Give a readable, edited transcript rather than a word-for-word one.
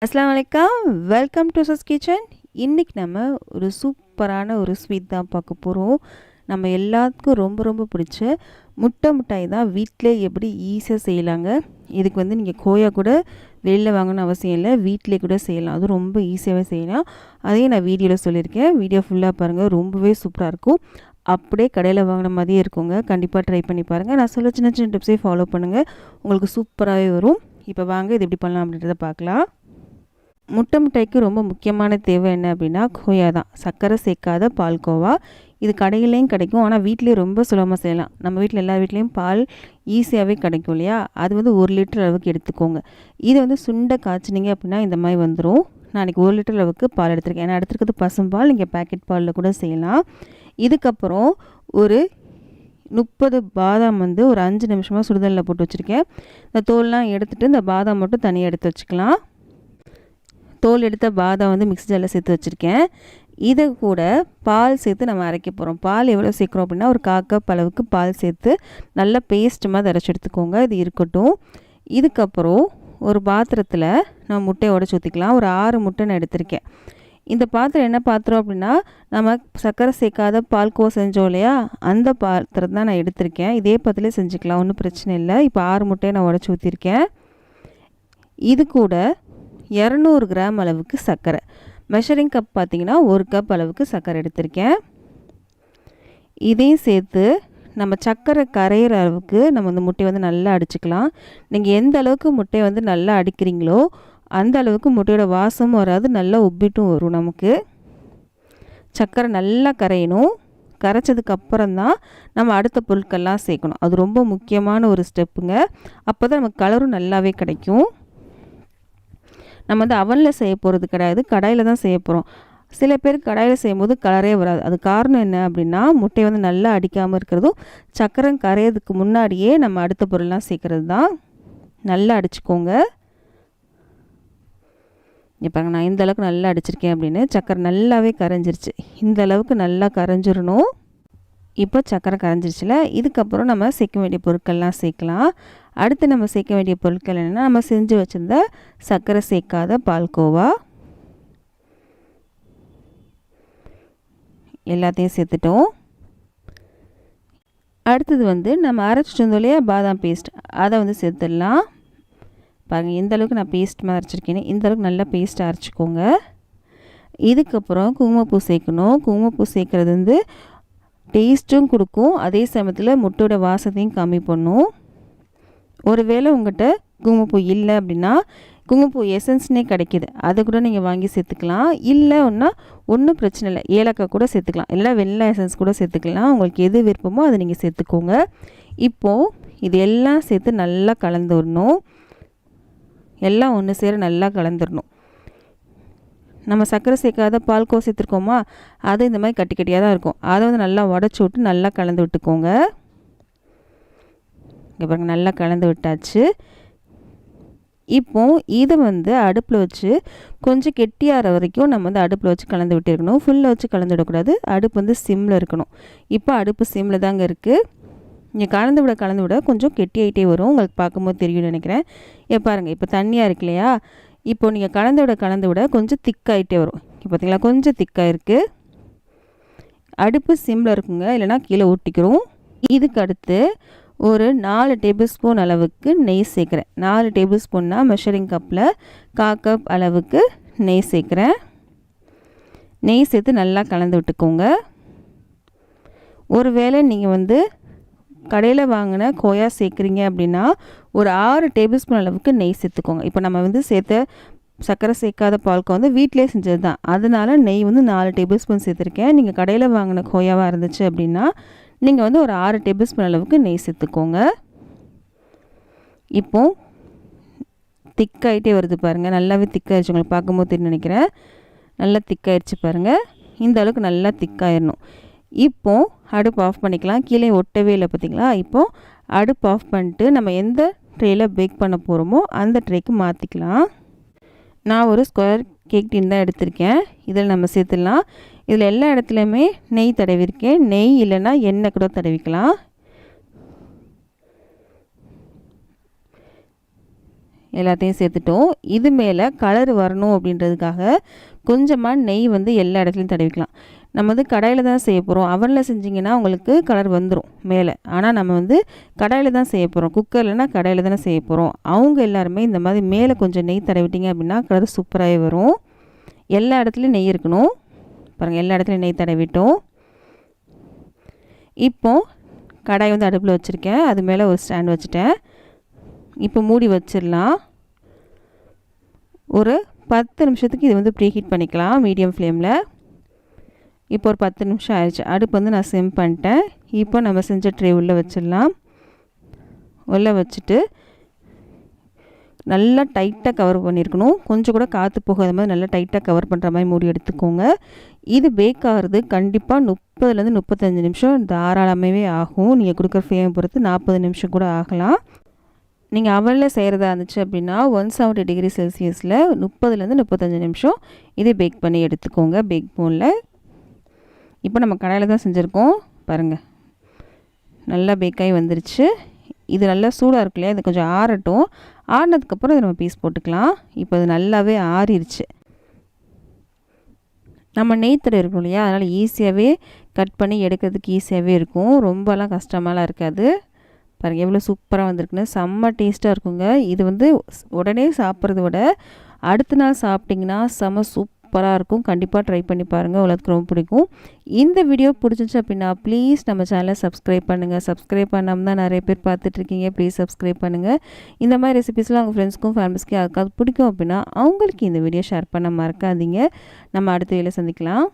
அஸ்ஸலாமு அலைக்கும். Welcome to சஸ் கிச்சன். இன்றைக்கி நம்ம ஒரு சூப்பரான ஒரு ஸ்வீட் தான் பார்க்க போகிறோம். நம்ம எல்லாத்துக்கும் ரொம்ப ரொம்ப பிடிச்ச முட்டை மிட்டாய் தான் வீட்டிலே எப்படி ஈஸியாக செய்யலாங்க. இதுக்கு நீங்கள் கோயா கூட வெளியில் வாங்கணும்னு அவசியம் இல்லை, வீட்டிலே கூட செய்யலாம். அதுவும் ரொம்ப ஈஸியாகவே செய்யலாம். அதையும் நான் வீடியோவில் சொல்லியிருக்கேன். வீடியோ ஃபுல்லாக பாருங்கள், ரொம்பவே சூப்பராக இருக்கும். அப்படியே கடையில் வாங்கின மாதிரியே இருக்குங்க. கண்டிப்பாக ட்ரை பண்ணி பாருங்கள். நான் சொல்ல சின்ன சின்ன டிப்ஸே ஃபாலோ பண்ணுங்கள், உங்களுக்கு சூப்பராகவே வரும். இப்போ வாங்க இது எப்படி பண்ணலாம் அப்படின்றத பார்க்கலாம். முட்டை மிட்டாய்க்கு ரொம்ப முக்கியமான தேவை என்ன அப்படின்னா கோயா தான். சர்க்கரை சேர்க்காத பால்கோவா. இது கடையிலையும் கிடைக்கும், ஆனால் வீட்லேயும் ரொம்ப சுலபமாக செய்யலாம். நம்ம வீட்டில் எல்லார் வீட்லேயும் பால் ஈஸியாகவே கிடைக்கும் இல்லையா? அது 1 லிட்டர் அளவுக்கு எடுத்துக்கோங்க. இதை சுண்டை காய்ச்சினீங்க அப்படின்னா இந்த மாதிரி வந்துடும். நான் இன்றைக்கி 1 லிட்டர் அளவுக்கு பால் எடுத்துருக்கேன். ஏன்னா எடுத்துருக்கிறது பசும்பால், நீங்கள் பேக்கெட் பாலில் கூட செய்யலாம். இதுக்கப்புறம் ஒரு 30 பாதாம் ஒரு 5 நிமிஷமாக சுடுதலில் போட்டு வச்சுருக்கேன். இந்த தோல்லாம் எடுத்துகிட்டு இந்த பாதாம் மட்டும் தனியாக எடுத்து வச்சுக்கலாம். தோல் எடுத்த பாதாம் மிக்ஸி ஜாரில் சேர்த்து வச்சுருக்கேன். இதை கூட பால் சேர்த்து நம்ம அரைக்க போகிறோம். பால் எவ்வளோ சேர்க்குறோம் அப்படின்னா ஒரு 1/4 கப் அளவுக்கு பால் சேர்த்து நல்லா பேஸ்ட் மாதிரி அரைச்சி எடுத்துக்கோங்க. இது இருக்கட்டும். இதுக்கப்புறம் ஒரு பாத்திரத்தில் நம்ம முட்டையை உடச்சி ஊற்றிக்கலாம். ஒரு 6 முட்டை நான் எடுத்திருக்கேன். இந்த பாத்திரம் என்ன பாத்திரம் அப்படின்னா நம்ம சர்க்கரை சேர்க்காத பால்கோவா செஞ்சோம் இல்லையா, அந்த பாத்திரம் தான் நான் எடுத்திருக்கேன். இதே பாத்திரத்திலே செஞ்சுக்கலாம், ஒன்றும் பிரச்சனை இல்லை. இப்போ 6 முட்டையை நான் உடச்சி ஊற்றிருக்கேன். இது கூட 200 கிராம் அளவுக்கு சர்க்கரை, மெஷரிங் கப் பார்த்திங்கன்னா 1 கப் அளவுக்கு சர்க்கரை எடுத்திருக்கேன். இதையும் சேர்த்து நம்ம சர்க்கரை கரையிற அளவுக்கு நம்ம இந்த முட்டையை நல்லா அடிச்சுக்கலாம். நீங்கள் எந்த அளவுக்கு முட்டையை நல்லா அடிக்கிறீங்களோ அந்த அளவுக்கு முட்டையோட வாசமும் வராது, நல்லா உப்பிட்டும் வரும். நமக்கு சர்க்கரை நல்லா கரையணும். கரைச்சதுக்கப்புறம் தான் நம்ம அடுத்த பொருட்கள்லாம் சேர்க்கணும். அது ரொம்ப முக்கியமான ஒரு ஸ்டெப்புங்க. அப்போ தான் நமக்கு கலரும் நல்லாவே கிடைக்கும். நம்ம அவனில் செய்ய போகிறது கிடையாது, கடாயில் தான் செய்ய போகிறோம். சில பேர் கடாயில் செய்யும்போது கலரே வராது. அது காரணம் என்ன அப்படின்னா முட்டையை நல்லா அடிக்காமல் இருக்கிறதும் சர்க்கரை கரையிறதுக்கு முன்னாடியே நம்ம அடுத்த பொருள்லாம் சேர்க்குறது தான். நல்லா அடிச்சுக்கோங்க. இப்போ நான் இந்த அளவுக்கு நல்லா அடிச்சிருக்கேன் அப்படின்னு சர்க்கரை நல்லாவே கரைஞ்சிருச்சு. இந்த அளவுக்கு நல்லா கரைஞ்சிடணும். இப்போ சர்க்கரை கரைஞ்சிருச்சுல, இதுக்கப்புறம் நம்ம சேர்க்க வேண்டிய பொருட்கள்லாம் சேர்க்கலாம். அடுத்து நம்ம சேர்க்க வேண்டிய பொருட்கள் என்னென்னா நம்ம செஞ்சு வச்சுருந்த சர்க்கரை சேர்க்காத பால்கோவா எல்லாத்தையும் சேர்த்துட்டோம். அடுத்தது நம்ம அரைச்சிட்டு வந்தோம் இல்லையா பாதாம் பேஸ்ட், அதை சேர்த்துடலாம். பாருங்கள் எந்த அளவுக்கு நான் பேஸ்ட் மாதிரி அரைச்சிருக்கேன்னு, இந்த அளவுக்கு நல்லா பேஸ்ட் அரைச்சிக்கோங்க. இதுக்கப்புறம் குங்குமப்பூ சேர்க்கணும். குங்குமப்பூ சேர்க்குறது டேஸ்ட்டும் கொடுக்கும், அதே சமயத்தில் முட்டையோட வாசத்தையும் கம்மி பண்ணும். ஒருவேளை உங்கள்கிட்ட குங்குமப்பூ இல்லை அப்படின்னா குங்குமப்பூ எசன்ஸ்னே கிடைக்கிது, அதை கூட நீங்கள் வாங்கி சேர்த்துக்கலாம். இல்லைன்னா ஒன்றும் பிரச்சனை இல்லை, ஏலக்காய் கூட சேர்த்துக்கலாம், இல்லை வெள்ளை எசன்ஸ் கூட சேர்த்துக்கலாம். உங்களுக்கு எது விருப்பமோ அதை நீங்கள் சேர்த்துக்கோங்க. இப்போது இது எல்லாம் சேர்த்து நல்லா கலந்து விடணும். எல்லாம் ஒன்று சேர நல்லா கலந்துடணும். நம்ம சர்க்கரை சேர்க்காத பால்கோவா சேர்த்துருக்கோமா, அது இந்த மாதிரி கட்டி கட்டியாக தான் இருக்கும். அதை நல்லா உடச்சி விட்டு நல்லா கலந்து விட்டுக்கோங்க. இங்கே பாருங்கள், நல்லா கலந்து விட்டாச்சு. இப்போது இதை அடுப்பில் வச்சு கொஞ்சம் கெட்டியாகிற வரைக்கும் நம்ம அடுப்பில் வச்சு கலந்து விட்டுருக்கணும். ஃபுல்லில் வச்சு கலந்து விடக்கூடாது, அடுப்பு சிம்மில் இருக்கணும். இப்போ அடுப்பு சிம்மில் தாங்க இருக்குது. நீங்கள் கலந்து விட கொஞ்சம் கெட்டியாகிட்டே வரும், உங்களுக்கு பார்க்கும்போது தெரியும்னு நினைக்கிறேன். பாருங்கள், இப்போ தண்ணியாக இருக்கு இல்லையா, இப்போது நீங்கள் கலந்து விட கொஞ்சம் திக்காகிட்டே வரும். இப்போ பார்த்தீங்களா, கொஞ்சம் திக்காக இருக்குது. அடுப்பு சிம்மில் இருக்குங்க, இல்லைனா கீழே ஊட்டிக்கிறோம். இதுக்கு அடுத்து ஒரு 4 டேபிள் ஸ்பூன் அளவுக்கு நெய் சேர்க்குறேன். 4 டேபிள் ஸ்பூன்னா மெஷரிங் கப்பில் 1/4 கப் அளவுக்கு நெய் சேர்க்குறேன். நெய் சேர்த்து நல்லா கலந்து விட்டுக்கோங்க. ஒருவேளை நீங்கள் கடையில் வாங்கின கோயா சேர்க்குறீங்க அப்படின்னா ஒரு 6 டேபிள் ஸ்பூன் அளவுக்கு நெய் சேர்த்துக்கோங்க. இப்போ நம்ம சேர்த்த சர்க்கரை சேர்க்காத பால்கோவா வீட்டிலே செஞ்சது தான், அதனால் நெய் 4 டேபிள் ஸ்பூன் சேர்த்துருக்கேன். நீங்கள் கடையில் வாங்கின கோயாவாக இருந்துச்சு அப்படின்னா நீங்கள் ஒரு 6 டேபிள் ஸ்பூன் அளவுக்கு நெய் சேர்த்துக்கோங்க. இப்போது திக்காயிட்டே வருது பாருங்கள், நல்லாவே திக்காயிடுச்சு. உங்களுக்கு பார்க்கும்போது தெரியும் நினைக்கிறேன், நல்லா திக்காயிடுச்சு பாருங்கள். இந்த அளவுக்கு நல்லா திக்காயிடணும். இப்போது அடுப்பு ஆஃப் பண்ணிக்கலாம். கீழே ஒட்டவே இல்லை பார்த்திங்களா. இப்போது அடுப்பு ஆஃப் பண்ணிட்டு நம்ம எந்த ட்ரேயில் பேக் பண்ண போகிறோமோ அந்த ட்ரேக்கு மாற்றிக்கலாம். நான் ஒரு ஸ்கொயர் கேக் டின் தான் எடுத்திருக்கேன். இதில் நம்ம சேர்த்துடலாம். இதில் எல்லா இடத்துலையுமே நெய் தடவிருக்கேன். நெய் இல்லைன்னா எண்ணெய் கூட தடவிக்கலாம். எல்லாத்தையும் சேர்த்துட்டோம். இது மேலே கலர் வரணும் அப்படின்றதுக்காக கொஞ்சமாக நெய் வந்து எல்லா இடத்துலையும் தடவிக்கலாம். நம்ம வந்து கடாயில் தான் செய்ய போகிறோம். அவனில் செஞ்சிங்கன்னா உங்களுக்கு கலர் வந்துடும் மேலே. ஆனால் நம்ம வந்து கடாயில் தான் செய்ய போகிறோம். குக்கர்லனா கடாயில் தானே செய்ய போகிறோம். அவங்க எல்லாருமே இந்த மாதிரி மேலே கொஞ்சம் நெய் தடவிட்டிங்க அப்படின்னா கலர் சூப்பராகவே வரும். எல்லா இடத்துலையும் நெய் இருக்கணும். பாருங்கள், எல்லா இடத்துலையும் நெய் தடவிட்டோம். இப்போது கடாய் வந்து அடுப்பில் வச்சுருக்கேன். அது மேலே ஒரு ஸ்டாண்ட் வச்சுட்டேன். இப்போ மூடி வச்சிடலாம். ஒரு 10 நிமிஷத்துக்கு இது வந்து ப்ரீ ஹீட் பண்ணிக்கலாம் மீடியம் ஃப்ளேமில். இப்போ ஒரு 10 நிமிஷம் ஆயிடுச்சு. அடுப்பு வந்து நான் சிம் பண்ணிட்டேன். இப்போ நம்ம செஞ்ச ட்ரே உள்ளே வச்சிடலாம். உள்ளே வச்சுட்டு நல்லா டைட்டாக கவர் பண்ணியிருக்கணும். கொஞ்சம் கூட காற்று போகாத மாதிரி நல்லா டைட்டாக கவர் பண்ணுற மாதிரி மூடி எடுத்துக்கோங்க. இது பேக் ஆகிறது கண்டிப்பாக 30லேருந்து 35 நிமிஷம் தாராளமாகவே ஆகும். நீங்கள் கொடுக்குற ஃப்ளேமை பொறுத்து 40 நிமிஷம் கூட ஆகலாம். நீங்கள் அவனில் செய்கிறதா இருந்துச்சு அப்படின்னா 170 டிகிரி செல்சியஸில் 30லேருந்து 35 நிமிஷம் இதை பேக் பண்ணி எடுத்துக்கோங்க பேக் போனில். இப்போ நம்ம கடாயில் தான் செஞ்சுருக்கோம். பாருங்கள், நல்லா பேக்காகி வந்துருச்சு. இது நல்லா சூடாக இருக்கு இல்லையா, இது கொஞ்சம் ஆறட்டும். ஆறினதுக்கப்புறம் இதை நம்ம பீஸ் போட்டுக்கலாம். இப்போ இது நல்லாவே ஆறிடுச்சு. நம்ம நெய் தடவை இருக்கணும் இல்லையா, அதனால் ஈஸியாகவே கட் பண்ணி எடுக்கிறதுக்கு ஈஸியாகவே இருக்கும். ரொம்பலாம் கஷ்டமாலாம் இருக்காது. பாருங்கள் எவ்வளோ சூப்பராக வந்திருக்குன்னு. செம்ம டேஸ்ட்டாக இருக்குங்க. இது வந்து உடனே சாப்பிட்றத விட அடுத்த நாள் சாப்பிட்டிங்கன்னா செம்ம சூப்பராக இருக்கும். கண்டிப்பாக ட்ரை பண்ணி பாருங்கள், உலகத்துக்கு ரொம்ப பிடிக்கும். இந்த வீடியோ பிடிச்சிச்சு அப்படின்னா ப்ளீஸ் நம்ம சேனலை சப்ஸ்கிரைப் பண்ணுங்கள். சப்ஸ்கிரைப் பண்ணாமல் தான் நிறைய பேர் பார்த்துட்ருக்கீங்க. ப்ளீஸ் சப்ஸ்கிரைப் பண்ணுங்கள். இந்த மாதிரி ரெசிபீஸ்லாம் உங்கள் ஃப்ரெண்ட்ஸ்க்கும் ஃபேமிலிஸ்க்கும் யாருக்காவது பிடிக்கும் அப்படின்னா அவங்களுக்கு இந்த வீடியோ ஷேர் பண்ண மறக்காதீங்க. நம்ம அடுத்த வீடியோவில் சந்திக்கலாம்.